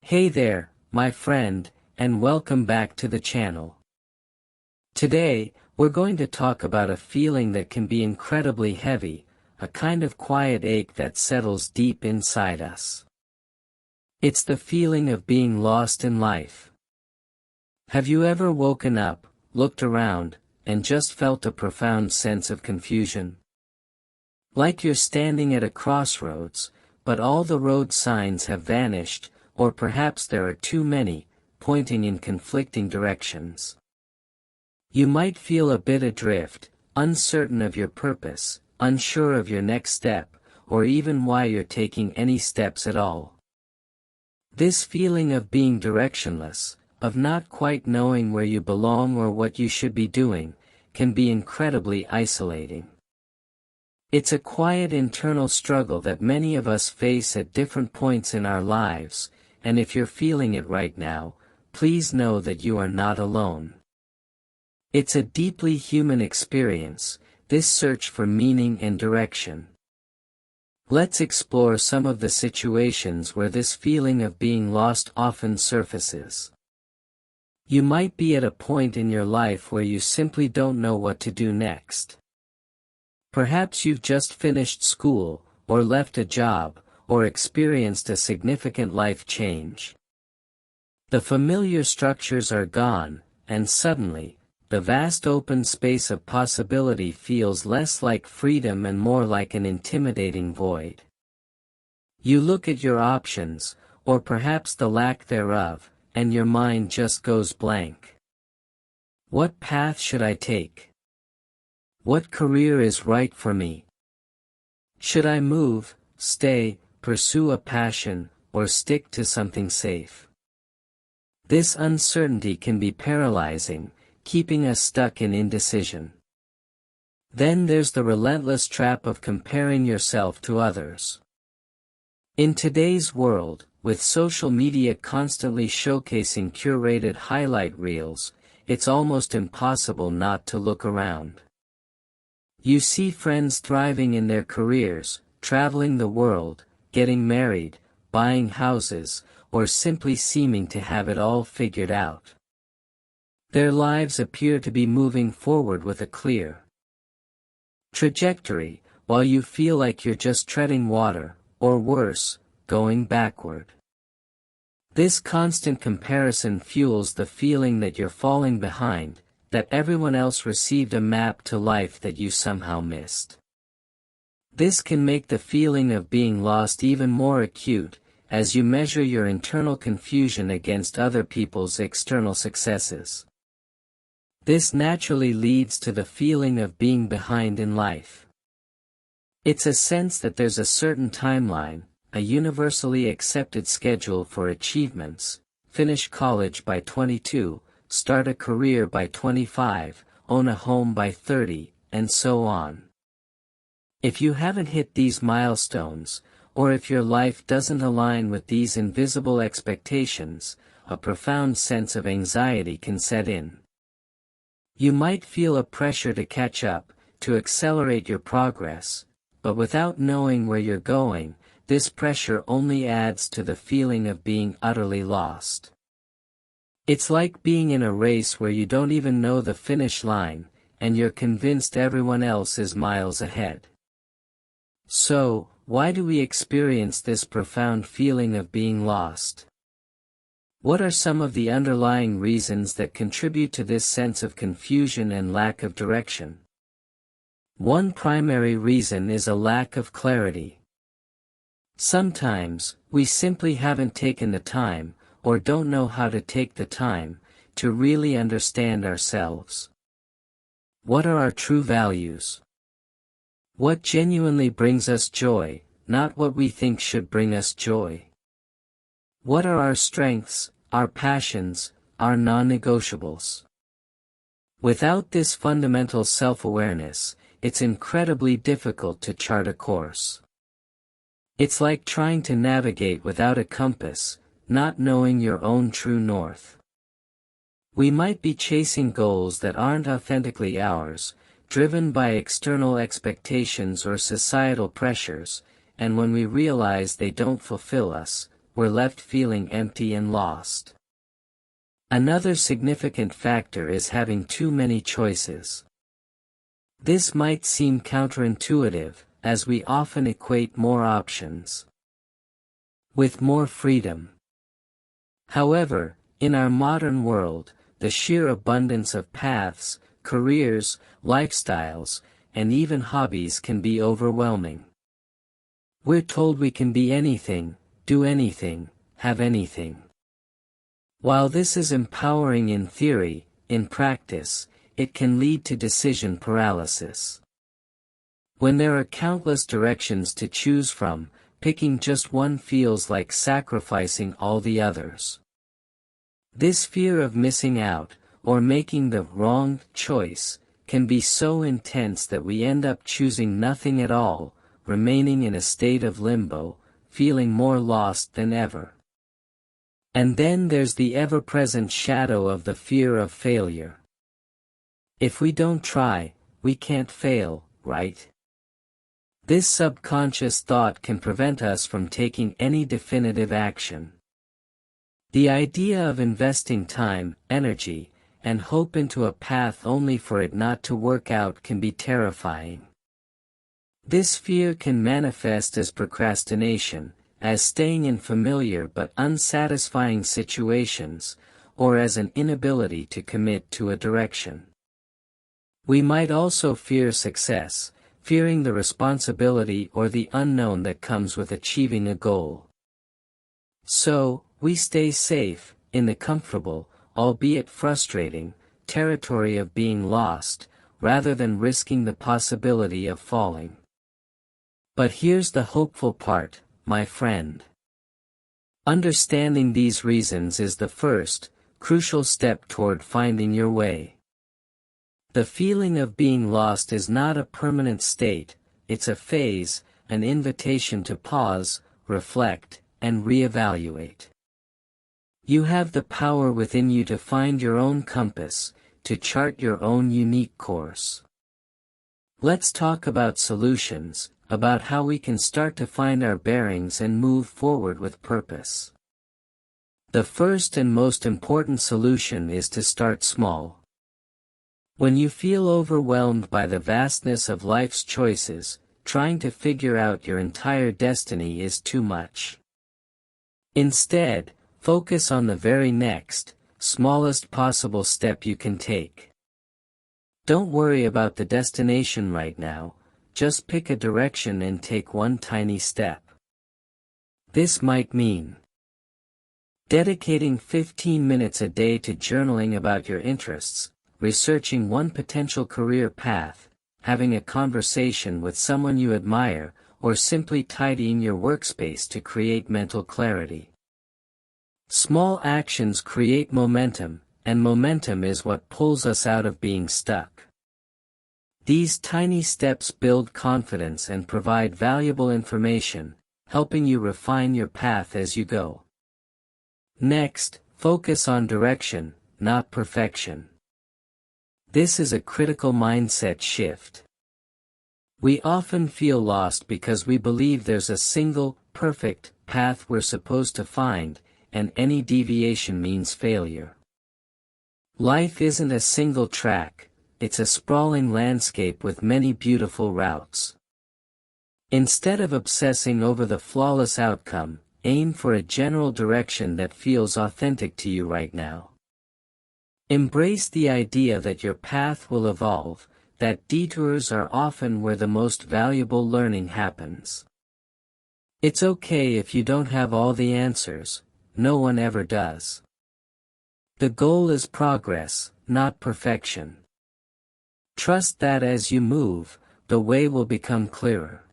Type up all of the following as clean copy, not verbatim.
Hey there, my friend, and welcome back to the channel. Today, we're going to talk about a feeling that can be incredibly heavy, a kind of quiet ache that settles deep inside us. It's the feeling of being lost in life. Have you ever woken up, looked around, and just felt a profound sense of confusion? Like you're standing at a crossroads, but all the road signs have vanished, or perhaps there are too many, pointing in conflicting directions. You might feel a bit adrift, uncertain of your purpose, unsure of your next step, or even why you're taking any steps at all. This feeling of being directionless, of not quite knowing where you belong or what you should be doing, can be incredibly isolating. It's a quiet internal struggle that many of us face at different points in our lives, and if you're feeling it right now, please know that you are not alone. It's a deeply human experience, this search for meaning and direction. Let's explore some of the situations where this feeling of being lost often surfaces. You might be at a point in your life where you simply don't know what to do next. Perhaps you've just finished school, or left a job, or experienced a significant life change. The familiar structures are gone, and suddenly, the vast open space of possibility feels less like freedom and more like an intimidating void. You look at your options, or perhaps the lack thereof, and your mind just goes blank. What path should I take? What career is right for me? Should I move, stay, pursue a passion, or stick to something safe? This uncertainty can be paralyzing, keeping us stuck in indecision. Then there's the relentless trap of comparing yourself to others. In today's world, with social media constantly showcasing curated highlight reels, it's almost impossible not to look around. You see friends thriving in their careers, traveling the world, getting married, buying houses, or simply seeming to have it all figured out. Their lives appear to be moving forward with a clear trajectory, while you feel like you're just treading water, or worse, going backward. This constant comparison fuels the feeling that you're falling behind, that everyone else received a map to life that you somehow missed. This can make the feeling of being lost even more acute, as you measure your internal confusion against other people's external successes. This naturally leads to the feeling of being behind in life. It's a sense that there's a certain timeline, a universally accepted schedule for achievements: finish college by 22, start a career by 25, own a home by 30, and so on. If you haven't hit these milestones, or if your life doesn't align with these invisible expectations, a profound sense of anxiety can set in. You might feel a pressure to catch up, to accelerate your progress, but without knowing where you're going, this pressure only adds to the feeling of being utterly lost. It's like being in a race where you don't even know the finish line, and you're convinced everyone else is miles ahead. So, why do we experience this profound feeling of being lost? What are some of the underlying reasons that contribute to this sense of confusion and lack of direction? One primary reason is a lack of clarity. Sometimes, we simply haven't taken the time, or don't know how to take the time, to really understand ourselves. What are our true values? What genuinely brings us joy, not what we think should bring us joy? What are our strengths, our passions, our non-negotiables? Without this fundamental self-awareness, it's incredibly difficult to chart a course. It's like trying to navigate without a compass, not knowing your own true north. We might be chasing goals that aren't authentically ours, driven by external expectations or societal pressures, and when we realize they don't fulfill us, we're left feeling empty and lost. Another significant factor is having too many choices. This might seem counterintuitive, as we often equate more options with more freedom. However, in our modern world, the sheer abundance of paths, careers, lifestyles, and even hobbies can be overwhelming. We're told we can be anything, do anything, have anything. While this is empowering in theory, in practice, it can lead to decision paralysis. When there are countless directions to choose from, picking just one feels like sacrificing all the others. This fear of missing out, or making the wrong choice, can be so intense that we end up choosing nothing at all, remaining in a state of limbo, feeling more lost than ever. And then there's the ever-present shadow of the fear of failure. If we don't try, we can't fail, right? This subconscious thought can prevent us from taking any definitive action. The idea of investing time, energy, and hope into a path only for it not to work out can be terrifying. This fear can manifest as procrastination, as staying in familiar but unsatisfying situations, or as an inability to commit to a direction. We might also fear success, fearing the responsibility or the unknown that comes with achieving a goal. So, we stay safe, in the comfortable, albeit frustrating, territory of being lost, rather than risking the possibility of falling. But here's the hopeful part, my friend. Understanding these reasons is the first, crucial step toward finding your way. The feeling of being lost is not a permanent state, it's a phase, an invitation to pause, reflect, and reevaluate. You have the power within you to find your own compass, to chart your own unique course. Let's talk about solutions, about how we can start to find our bearings and move forward with purpose. The first and most important solution is to start small. When you feel overwhelmed by the vastness of life's choices, trying to figure out your entire destiny is too much. Instead, focus on the very next, smallest possible step you can take. Don't worry about the destination right now, just pick a direction and take one tiny step. This might mean dedicating 15 minutes a day to journaling about your interests, researching one potential career path, having a conversation with someone you admire, or simply tidying your workspace to create mental clarity. Small actions create momentum, and momentum is what pulls us out of being stuck. These tiny steps build confidence and provide valuable information, helping you refine your path as you go. Next, focus on direction, not perfection. This is a critical mindset shift. We often feel lost because we believe there's a single, perfect, path we're supposed to find, and any deviation means failure. Life isn't a single track, it's a sprawling landscape with many beautiful routes. Instead of obsessing over the flawless outcome, aim for a general direction that feels authentic to you right now. Embrace the idea that your path will evolve, that detours are often where the most valuable learning happens. It's okay if you don't have all the answers, no one ever does. The goal is progress, not perfection. Trust that as you move, the way will become clearer.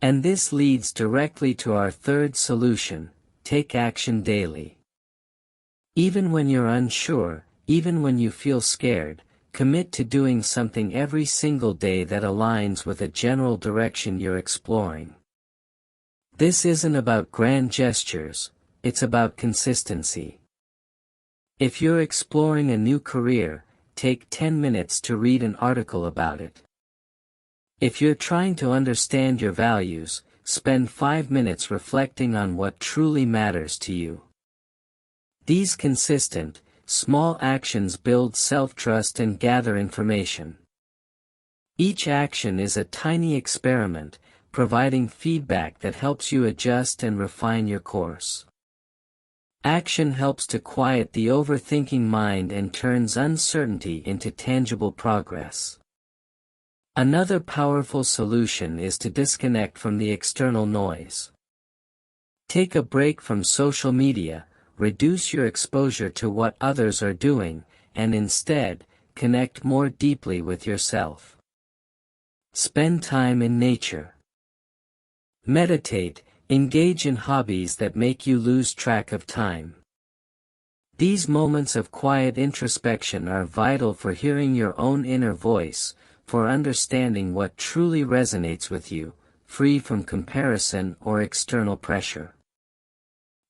And this leads directly to our third solution: take action daily. Even when you're unsure, even when you feel scared, commit to doing something every single day that aligns with a general direction you're exploring. This isn't about grand gestures, it's about consistency. If you're exploring a new career, take 10 minutes to read an article about it. If you're trying to understand your values, spend 5 minutes reflecting on what truly matters to you. These consistent, small actions build self-trust and gather information. Each action is a tiny experiment, providing feedback that helps you adjust and refine your course. Action helps to quiet the overthinking mind and turns uncertainty into tangible progress. Another powerful solution is to disconnect from the external noise. Take a break from social media, reduce your exposure to what others are doing, and instead, connect more deeply with yourself. Spend time in nature. Meditate, engage in hobbies that make you lose track of time. These moments of quiet introspection are vital for hearing your own inner voice, for understanding what truly resonates with you, free from comparison or external pressure.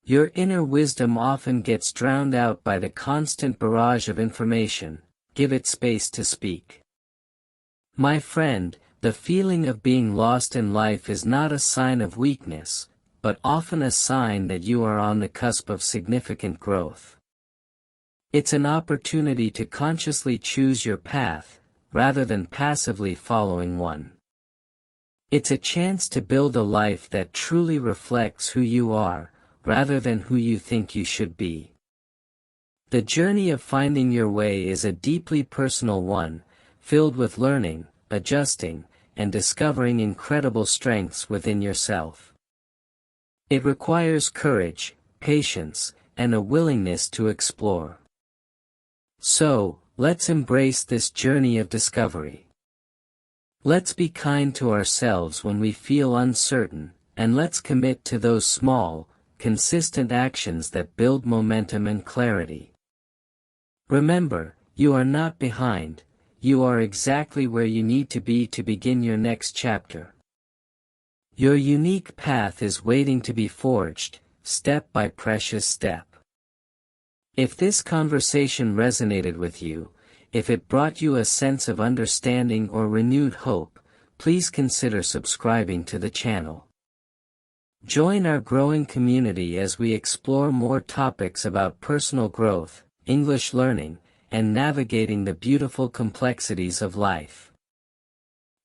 Your inner wisdom often gets drowned out by the constant barrage of information. Give it space to speak. My friend, the feeling of being lost in life is not a sign of weakness, but often a sign that you are on the cusp of significant growth. It's an opportunity to consciously choose your path, rather than passively following one. It's a chance to build a life that truly reflects who you are, rather than who you think you should be. The journey of finding your way is a deeply personal one, filled with learning, adjusting, and discovering incredible strengths within yourself. It requires courage, patience, and a willingness to explore. So, let's embrace this journey of discovery. Let's be kind to ourselves when we feel uncertain, and let's commit to those small, consistent actions that build momentum and clarity. Remember, you are not behind. You are exactly where you need to be to begin your next chapter. Your unique path is waiting to be forged, step by precious step. If this conversation resonated with you, if it brought you a sense of understanding or renewed hope, please consider subscribing to the channel. Join our growing community as we explore more topics about personal growth, English learning, and navigating the beautiful complexities of life.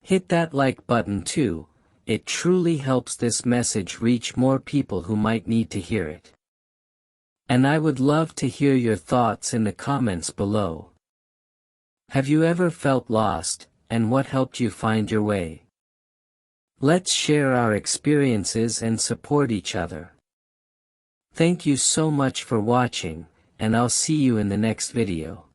Hit that like button too, it truly helps this message reach more people who might need to hear it. And I would love to hear your thoughts in the comments below. Have you ever felt lost, and what helped you find your way? Let's share our experiences and support each other. Thank you so much for watching, and I'll see you in the next video.